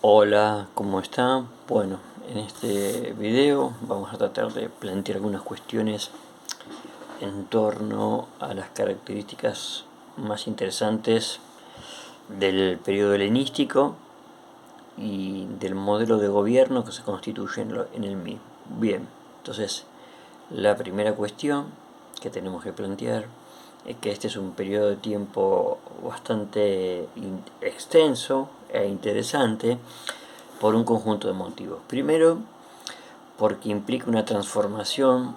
Hola, ¿cómo está? Bueno, en este video vamos a tratar de plantear algunas cuestiones en torno a las características más interesantes del periodo helenístico y del modelo de gobierno que se constituye en el mismo. Bien, entonces la primera cuestión que tenemos que plantear es que este es un periodo de tiempo bastante extenso e interesante por un conjunto de motivos. Primero, porque implica una transformación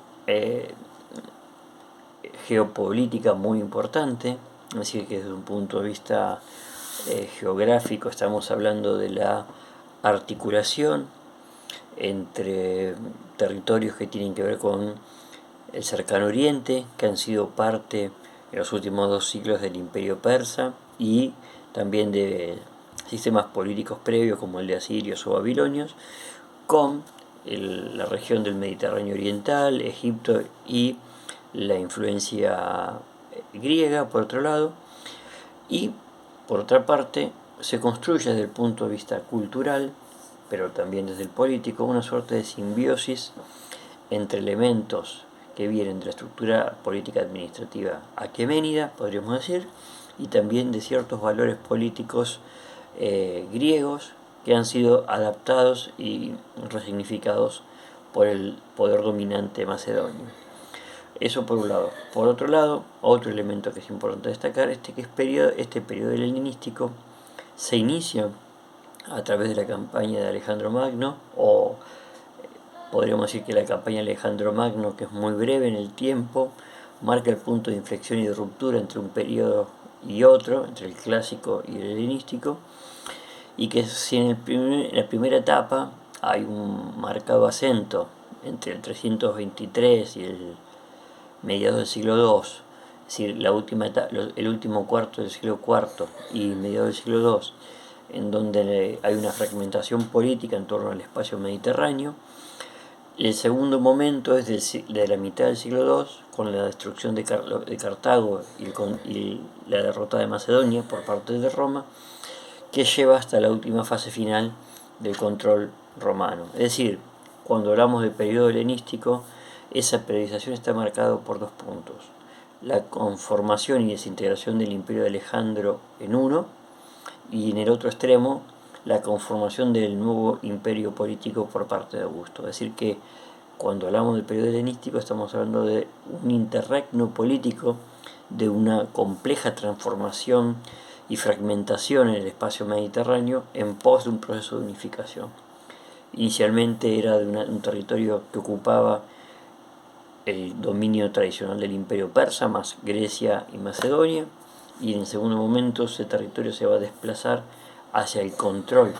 geopolítica muy importante, es decir, que desde un punto de vista geográfico estamos hablando de la articulación entre territorios que tienen que ver con el cercano oriente, que han sido parte en los últimos 2 siglos del imperio persa y también de sistemas políticos previos como el de asirios o babilonios, con la región del Mediterráneo oriental, Egipto y la influencia griega por otro lado, y por otra parte se construye desde el punto de vista cultural, pero también desde el político, una suerte de simbiosis entre elementos que vienen de la estructura política administrativa aqueménida, podríamos decir, y también de ciertos valores políticos griegos que han sido adaptados y resignificados por el poder dominante macedonio. Eso por un lado. Por otro lado, otro elemento que es importante destacar es que este periodo helenístico se inicia a través de la campaña de Alejandro Magno, o podríamos decir que la campaña de Alejandro Magno, que es muy breve en el tiempo, marca el punto de inflexión y de ruptura entre un periodo y otro, entre el clásico y el helenístico, y que si en la primera etapa hay un marcado acento entre el 323 y el mediados del siglo II, es decir, el último cuarto del siglo IV y mediados del siglo II, en donde hay una fragmentación política en torno al espacio mediterráneo. El segundo momento es de la mitad del siglo II, con la destrucción de Cartago y la derrota de Macedonia por parte de Roma, que lleva hasta la última fase final del control romano. Es decir, cuando hablamos de periodo helenístico, esa periodización está marcada por 2 puntos: la conformación y desintegración del imperio de Alejandro en uno, y en el otro extremo la conformación del nuevo imperio político por parte de Augusto. Es decir, que cuando hablamos del periodo helenístico estamos hablando de un interregno político, de una compleja transformación y fragmentación en el espacio mediterráneo en pos de un proceso de unificación. Inicialmente era de un territorio que ocupaba el dominio tradicional del imperio persa, más Grecia y Macedonia, y en el segundo momento ese territorio se va a desplazar hacia el control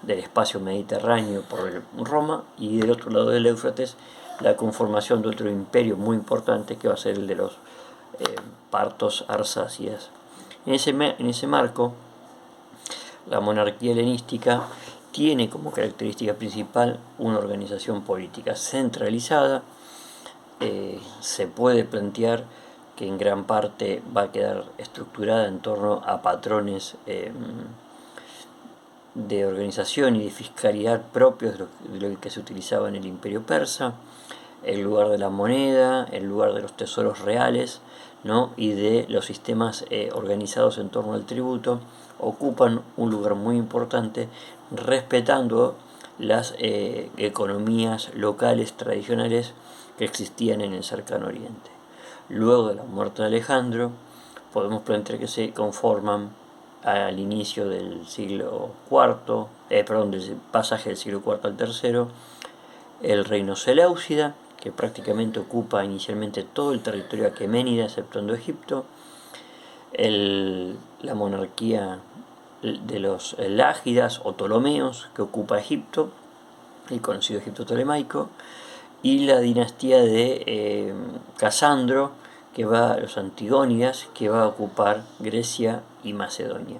del espacio mediterráneo por Roma, y del otro lado del Éufrates la conformación de otro imperio muy importante que va a ser el de los partos arsácidas. En ese marco, la monarquía helenística tiene como característica principal una organización política centralizada. Se puede plantear que en gran parte va a quedar estructurada en torno a patrones de organización y de fiscalidad propios de lo que se utilizaba en el imperio persa, el lugar de la moneda, el lugar de los tesoros reales, ¿no? Y de los sistemas organizados en torno al tributo, ocupan un lugar muy importante, respetando las economías locales tradicionales que existían en el cercano oriente. Luego de la muerte de Alejandro, podemos plantear que se conforman al inicio del siglo IV, del pasaje del siglo IV al tercero, el reino seleucida, que prácticamente ocupa inicialmente todo el territorio aqueménida, exceptuando Egipto, la monarquía de los lágidas o ptolomeos, que ocupa Egipto, el conocido Egipto tolemaico, y la dinastía de Casandro, los Antigónidas, que va a ocupar Grecia y Macedonia.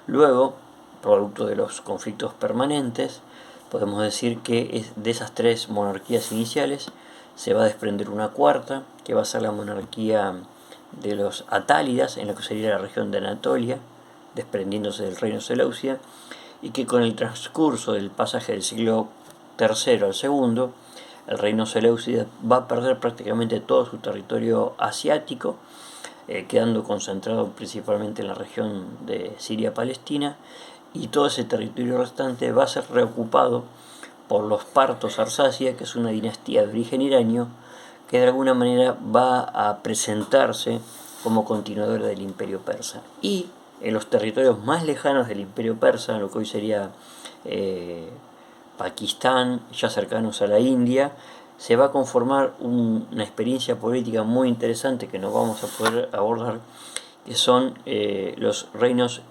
Luego, producto de los conflictos permanentes, podemos decir que de esas 3 monarquías iniciales se va a desprender una cuarta, que va a ser la monarquía de los Atálidas, en lo que sería la región de Anatolia, desprendiéndose del reino seleucida, y que con el transcurso del pasaje del siglo III al segundo, el reino seleucida va a perder prácticamente todo su territorio asiático, quedando concentrado principalmente en la región de Siria-Palestina, y todo ese territorio restante va a ser reocupado por los partos Arsacia, que es una dinastía de origen iranio, que de alguna manera va a presentarse como continuadora del imperio persa. Y en los territorios más lejanos del imperio persa, lo que hoy sería Pakistán, ya cercanos a la India, se va a conformar una experiencia política muy interesante que no vamos a poder abordar, que son los reinos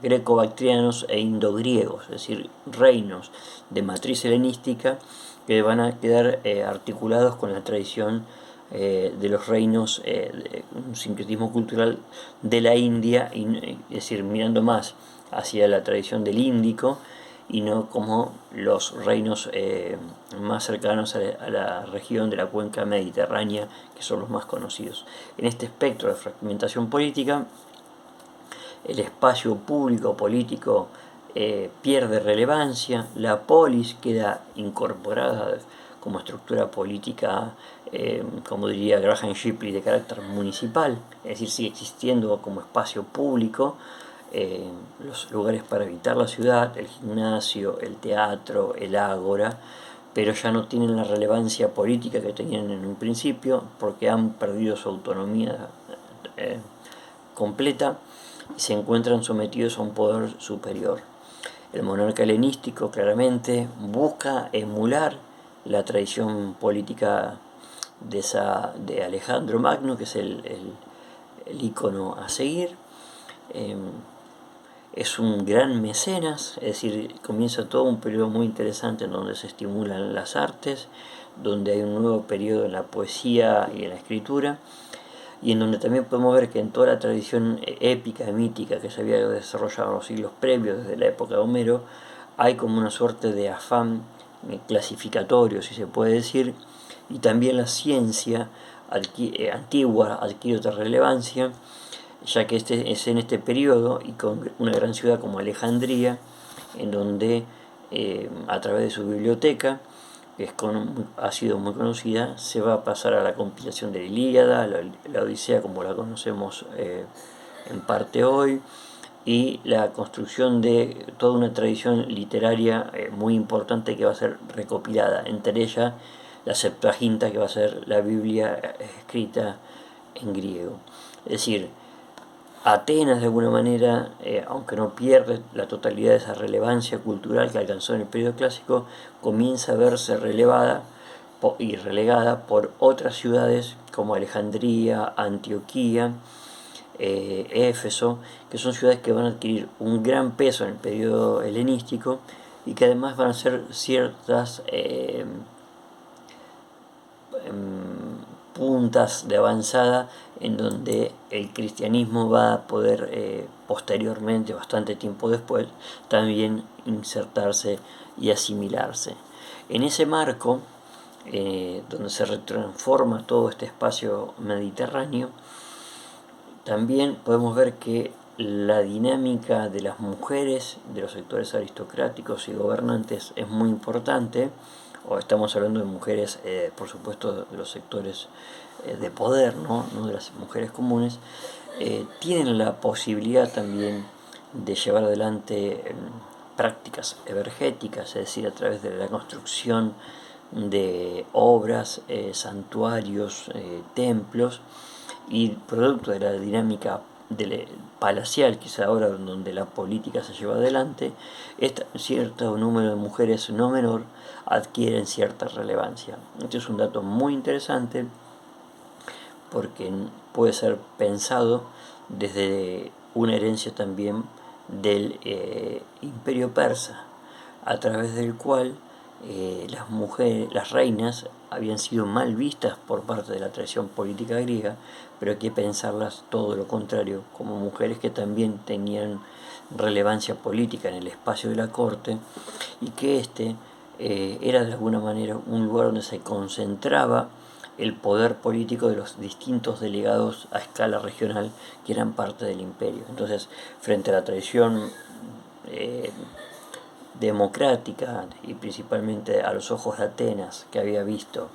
greco-bactrianos e indogriegos, es decir, reinos de matriz helenística que van a quedar articulados con la tradición de los reinos, de un sincretismo cultural de la India, es decir, mirando más hacia la tradición del índico y no como los reinos más cercanos a la región de la cuenca mediterránea, que son los más conocidos. En este espectro de fragmentación política, el espacio público político pierde relevancia, la polis queda incorporada como estructura política, como diría Graham Shipley, de carácter municipal, es decir, sigue existiendo como espacio público, los lugares para habitar la ciudad, el gimnasio, el teatro, el ágora, pero ya no tienen la relevancia política que tenían en un principio porque han perdido su autonomía completa y se encuentran sometidos a un poder superior. El monarca helenístico claramente busca emular la tradición política de Alejandro Magno, que es el ícono a seguir. Es un gran mecenas, es decir, comienza todo un periodo muy interesante en donde se estimulan las artes, donde hay un nuevo periodo en la poesía y en la escritura, y en donde también podemos ver que en toda la tradición épica y mítica que se había desarrollado en los siglos previos, desde la época de Homero, hay como una suerte de afán clasificatorio, si se puede decir, y también la ciencia antigua adquiere otra relevancia, ya que es en este periodo y con una gran ciudad como Alejandría, en donde a través de su biblioteca, que ha sido muy conocida, se va a pasar a la compilación de la Ilíada, la Odisea como la conocemos en parte hoy, y la construcción de toda una tradición literaria muy importante que va a ser recopilada, entre ellas la Septuaginta, que va a ser la Biblia escrita en griego. Es decir, Atenas de alguna manera, aunque no pierde la totalidad de esa relevancia cultural que alcanzó en el periodo clásico, comienza a verse relevada y relegada por otras ciudades como Alejandría, Antioquía, Éfeso, que son ciudades que van a adquirir un gran peso en el periodo helenístico y que además van a ser ciertas puntas de avanzada en donde el cristianismo va a poder posteriormente, bastante tiempo después, también insertarse y asimilarse. En ese marco, donde se retransforma todo este espacio mediterráneo, también podemos ver que la dinámica de las mujeres, de los sectores aristocráticos y gobernantes es muy importante, o estamos hablando de mujeres, por supuesto, de los sectores de poder, ¿no? No de las mujeres comunes, tienen la posibilidad también de llevar adelante prácticas energéticas, es decir, a través de la construcción de obras, santuarios, templos, y producto de la dinámica palacial, quizá ahora donde la política se lleva adelante, cierto número de mujeres no menor adquieren cierta relevancia. Este es un dato muy interesante porque puede ser pensado desde una herencia también del imperio persa, a través del cual las mujeres, las reinas, habían sido mal vistas por parte de la tradición política griega, pero hay que pensarlas todo lo contrario, como mujeres que también tenían relevancia política en el espacio de la corte, y que era de alguna manera un lugar donde se concentraba el poder político de los distintos delegados a escala regional que eran parte del imperio. Entonces, frente a la tradición democrática y principalmente a los ojos de Atenas, que había visto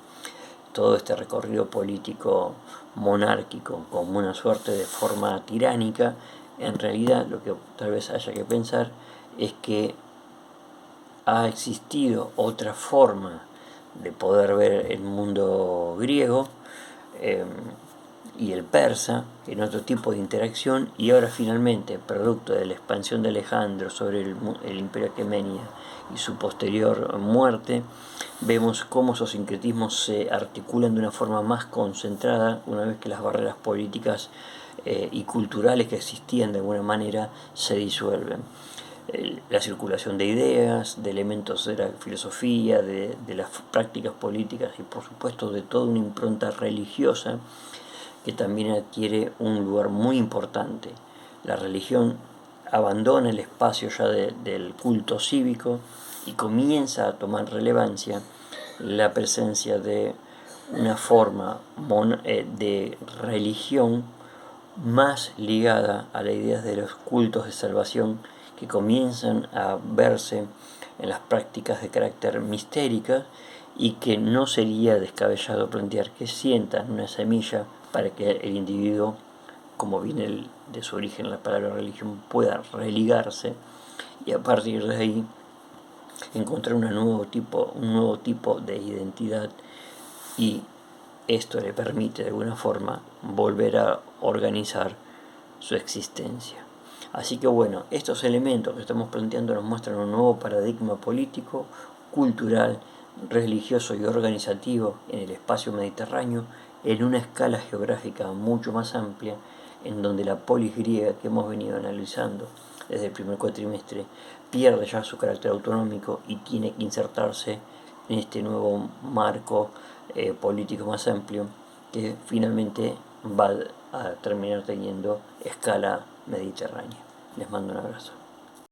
todo este recorrido político monárquico como una suerte de forma tiránica, en realidad lo que tal vez haya que pensar es que ha existido otra forma de poder ver el mundo griego y el persa en otro tipo de interacción, y ahora finalmente, producto de la expansión de Alejandro sobre el imperio aquemenida y su posterior muerte, vemos cómo esos sincretismos se articulan de una forma más concentrada una vez que las barreras políticas y culturales que existían de alguna manera se disuelven. La circulación de ideas, de elementos de la filosofía, de las prácticas políticas y por supuesto de toda una impronta religiosa que también adquiere un lugar muy importante. La religión abandona el espacio ya del culto cívico y comienza a tomar relevancia la presencia de una forma de religión más ligada a las ideas de los cultos de salvación que comienzan a verse en las prácticas de carácter mistéricas, y que no sería descabellado plantear que sientan una semilla para que el individuo, como viene de su origen la palabra religión, pueda religarse y a partir de ahí encontrar un nuevo tipo de identidad, y esto le permite de alguna forma volver a organizar su existencia. Así que bueno, estos elementos que estamos planteando nos muestran un nuevo paradigma político, cultural, religioso y organizativo en el espacio mediterráneo en una escala geográfica mucho más amplia, en donde la polis griega que hemos venido analizando desde el primer cuatrimestre pierde ya su carácter autonómico y tiene que insertarse en este nuevo marco político más amplio que finalmente va a terminar teniendo escala mediterránea. Les mando un abrazo.